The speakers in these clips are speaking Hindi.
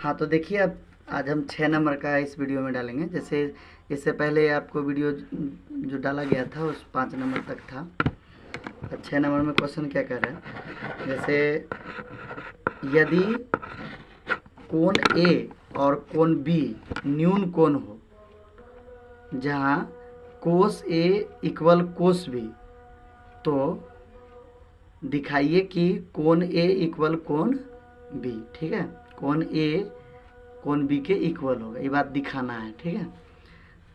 हाँ, तो देखिए अब आज हम 6 नंबर का इस वीडियो में डालेंगे। जैसे इससे पहले आपको वीडियो जो डाला गया था उस 5 नंबर तक था। 6 नंबर में क्वेश्चन क्या कह रहा है, जैसे यदि कोण ए और कोण बी न्यून कोण हो, जहाँ कोस ए इक्वल कोस बी, तो दिखाइए कि कोण ए इक्वल कोण बी। ठीक है, कोण ए कोण बी के इक्वल होगा, ये बात दिखाना है। ठीक है,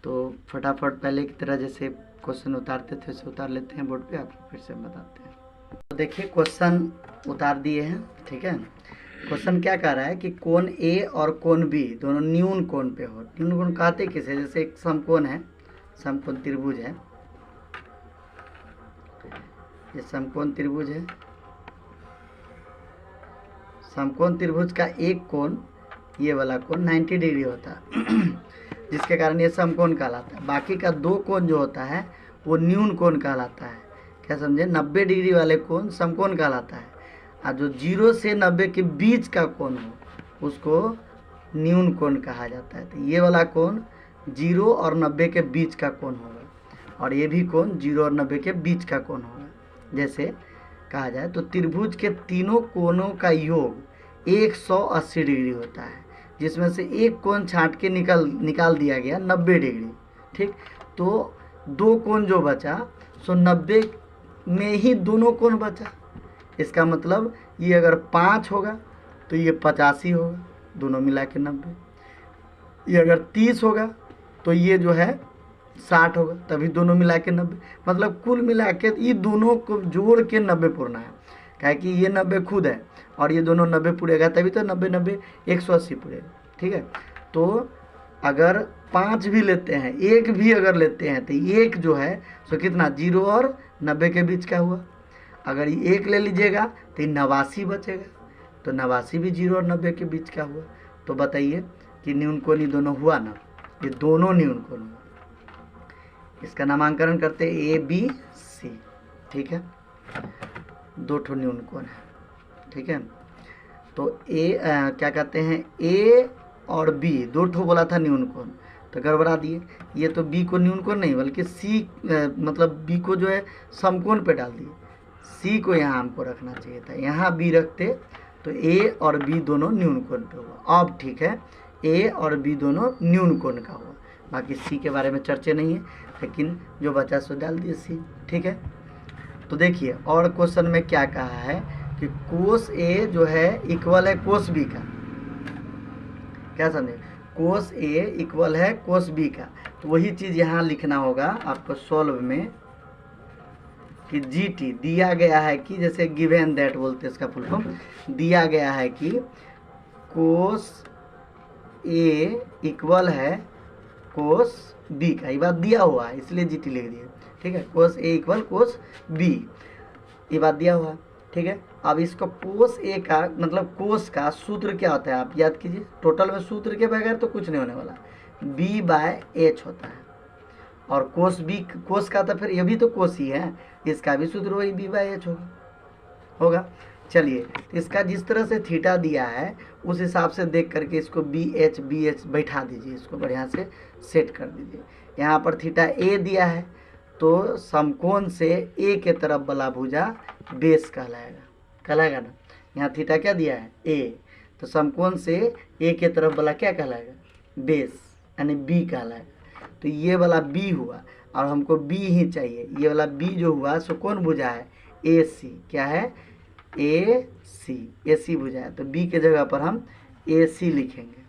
तो फटाफट पहले की तरह जैसे क्वेश्चन उतारते थे वैसे उतार लेते हैं बोर्ड पे, आपको फिर से बताते हैं। तो देखिए क्वेश्चन उतार दिए हैं। ठीक है, क्वेश्चन क्या कह रहा है कि कोण ए और कोण बी दोनों न्यून कोण पे हो। न्यून कोण कहते किसे, जैसे एक समकोण है, समकोण त्रिभुज है, ये समकोण त्रिभुज है। समकोण त्रिभुज का एक कोण, ये वाला कोण 90 डिग्री होता है जिसके कारण ये समकोण कहलाता है। बाकी का दो कोण जो होता है वो न्यून कोण कहलाता है। क्या समझे, 90 डिग्री वाले कोण समकोण कहलाता है, और जो 0 से 90 के बीच का कोण हो उसको न्यून कोण कहा जाता है। तो ये वाला कोण 0 और 90 के बीच का कोण होगा, और ये भी कोण 0 और 90 के बीच का कोण होगा। जैसे कहा जाए तो त्रिभुज के तीनों कोणों का योग 180 डिग्री होता है, जिसमें से एक कोण छांट के निकाल दिया गया 90 डिग्री। ठीक, तो दो कोण जो बचा सो 90 में ही दोनों कोण बचा। इसका मतलब ये अगर 5 होगा तो ये 85 होगा, दोनों मिला के 90। ये अगर 30 होगा तो ये जो है 60 होगा, तभी दोनों मिला के 90। मतलब कुल मिला के ये दोनों को जोड़ के 90 पूरना है। क्या कि ये 90 खुद है और ये दोनों 90 पूरेगा, तभी तो 90 90 180 पूरेगा। ठीक है, तो अगर 5 भी लेते हैं, एक भी अगर लेते हैं, तो एक जो है सो कितना 0 और 90 के बीच का हुआ। अगर ये एक ले लीजिएगा तो ये 89 बचेगा, तो 89 भी 0 और 90 के बीच का हुआ। तो बताइए कि न्यून कोण ये दोनों हुआ ना, ये दोनों न्यून कोण हुआ। इसका नामांकन करते ए बी सी। ठीक है, दो ठो न्यून कोण है। ठीक है, तो क्या कहते हैं, ए और बी दो ठो बोला था न्यून कोण, तो गड़बड़ा दिए। ये तो बी को न्यून कोण नहीं बल्कि सी मतलब बी को जो है समकोण पे डाल दिए। सी को यहाँ हमको रखना चाहिए था, यहाँ बी रखते तो ए और बी दोनों न्यून कोण पे हुआ। अब ठीक है, ए और बी दोनों न्यून कोण का हुआ, बाकी सी के बारे में चर्चा नहीं है, लेकिन जो बचा सो डाल दिए सी। ठीक है, तो देखिए और क्वेश्चन में क्या कहा है कि कोस ए जो है इक्वल है कोस बी का। क्या समझे, कोस ए इक्वल है कोस बी का, तो वही चीज़ यहाँ लिखना होगा आपको सॉल्व में कि जी टी दिया गया है कि जैसे गिवन दैट बोलते हैं, इसका फुल फॉर्म दिया गया है कि कोस ए इक्वल है कोस बी का। ये बात दिया हुआ है इसलिए जी टी लिख दिया। ठीक है, कोस ए इक्वल कोस बी, ये बात दिया हुआ है। ठीक है, अब इसको कोस ए का मतलब कोस का सूत्र क्या होता है आप याद कीजिए। टोटल में सूत्र के बगैर तो कुछ नहीं होने वाला, बी बाय एच होता है, और कोस बी कोस का तो फिर ये भी तो कोस ही है, इसका भी सूत्र वही बी बाय एच होगा। चलिए, तो इसका जिस तरह से थीटा दिया है उस हिसाब से देख करके इसको बी एच बैठा दीजिए, इसको बढ़िया से सेट कर दीजिए। यहाँ पर थीटा ए दिया है तो समकोण से ए के तरफ वाला भुजा बेस कहलाएगा ना। यहाँ थीटा क्या दिया है ए, तो समकोण से ए के तरफ वाला क्या कहलाएगा, बेस, यानी बी कहलाएगा। तो ये वाला बी हुआ और हमको बी ही चाहिए। ये वाला बी जो हुआ सो कौन भुजा है, ए सी। क्या है, ए सी भुजा है, तो बी के जगह पर हम ए सी लिखेंगे।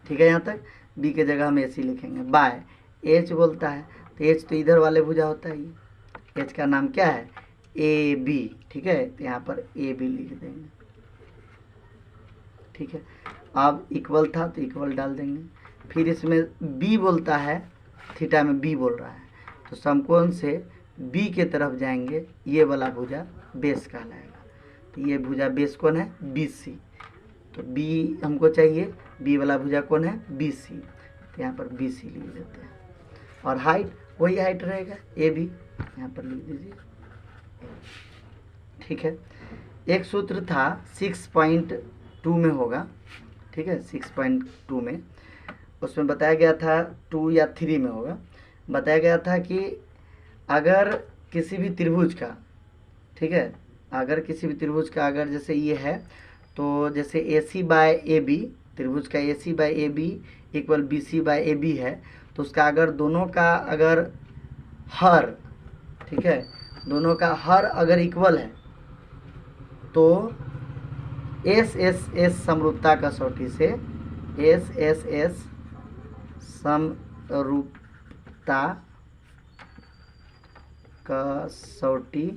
ठीक है, यहाँ तक बी के जगह हम ए सी लिखेंगे। बाय एच बोलता है, तो एच तो इधर वाले भुजा होता है, ये एच का नाम क्या है, ए बी। ठीक है, तो यहाँ पर ए बी लिख देंगे। ठीक है, अब इक्वल था तो इक्वल डाल देंगे। फिर इसमें बी बोलता है, थीटा में बी बोल रहा है, तो समकोण से बी के तरफ जाएंगे, ये वाला भुजा बेस कहलाएगा। तो ये भुजा बेस कौन है, बी सी। तो बी हमको चाहिए, बी वाला भुजा कौन है, बी सी। तो यहाँ पर बी सी लिख देते हैं, और हाइट वही हाइट रहेगा ए बी, यहाँ पर लिख दीजिए। ठीक है, एक सूत्र था 6.2 2 में होगा, ठीक है, 6.2 में। उसमें बताया गया था 2 या 3 में होगा, बताया गया था कि अगर किसी भी त्रिभुज का, ठीक है, अगर किसी भी त्रिभुज का अगर जैसे ये है, तो जैसे AC बाय AB, त्रिभुज का AC by AB equal BC by AB है, तो उसका अगर दोनों का अगर हर, ठीक है, दोनों का हर अगर इक्वल है तो SSS समरूपता कसौटी से, SSS समरूपता कसौटी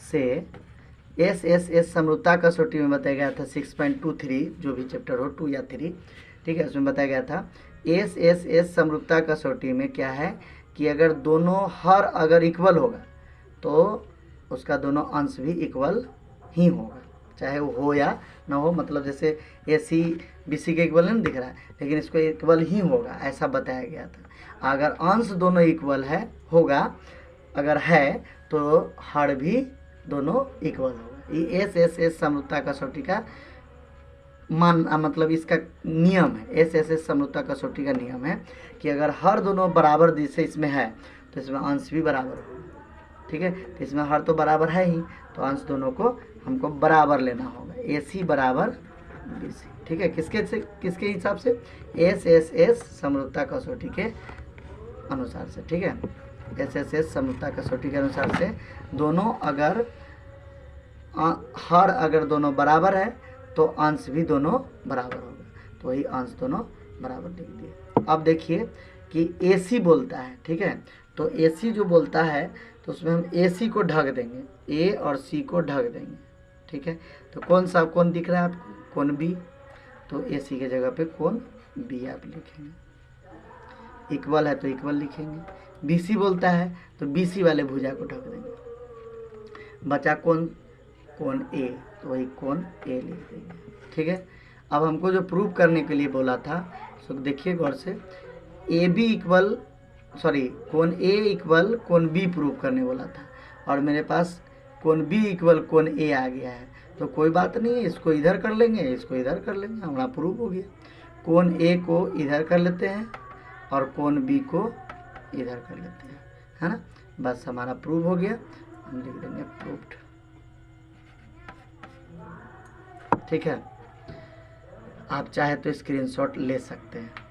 से, SSS समरूपता कसौटी में बताया गया था 6.23, जो भी चैप्टर हो 2 या 3, ठीक है, उसमें बताया गया था SSS समरूपता कसौटी में क्या है कि अगर दोनों हर अगर इक्वल होगा तो उसका दोनों अंश भी इक्वल ही होगा, चाहे वो हो या ना हो। मतलब जैसे AC BC के इक्वल नहीं दिख रहा है, लेकिन इसको इक्वल ही होगा, ऐसा बताया गया था। अगर अंश दोनों इक्वल है होगा, अगर है तो हर भी दोनों इक्वल होगा। ये SSS समरूपता कसौटी का मतलब इसका नियम है। SSS समरूपता कसौटी का नियम है कि अगर हर दोनों बराबर दिशा इसमें है तो इसमें अंश भी बराबर होगा, ठीक है। तो इसमें हर तो बराबर है ही, तो अंश दोनों को हमको बराबर लेना होगा, AC बराबर BC, ठीक है। किसके हिसाब से? SSS समरूपता कसौटी के अनुसार से, ठीक है। SSS समरूपता कसौटी के अनुसार से दोनों अगर हर अगर दोनों बराबर है तो अंश भी दोनों बराबर होगा, तो वही अंश दोनों बराबर लिख दिए। अब देखिए कि AC बोलता है, ठीक है, तो AC जो बोलता है तो उसमें हम AC को ढक देंगे, A और C को ढक देंगे, ठीक है। तो कौन सा कोण दिख रहा है आपको? कोण B, तो AC के जगह पे कोण B आप लिखेंगे। इक्वल है तो इक्वल लिखेंगे। BC बोलता है तो BC वाले भुजा को ढक देंगे। बचा कोण A, तो वही कोण A लिख देंगे, ठीक है। अब हमको जो प्रूव करने के लिए बोला था, तो देखिए गौर से, कोण A इक्वल कोण B प्रूव करने बोला था, और मेरे पास कोण B इक्वल कोण A आ गया है, तो कोई बात नहीं है, इसको इधर कर लेंगे, इसको इधर कर लेंगे, हमारा प्रूव हो गया। कोण A को इधर कर लेते हैं और कोण B को इधर कर लेते हैं, है ना, बस हमारा प्रूव हो गया। हम लिख देंगे प्रूव्ड, ठीक है। आप चाहे तो स्क्रीनशॉट ले सकते हैं।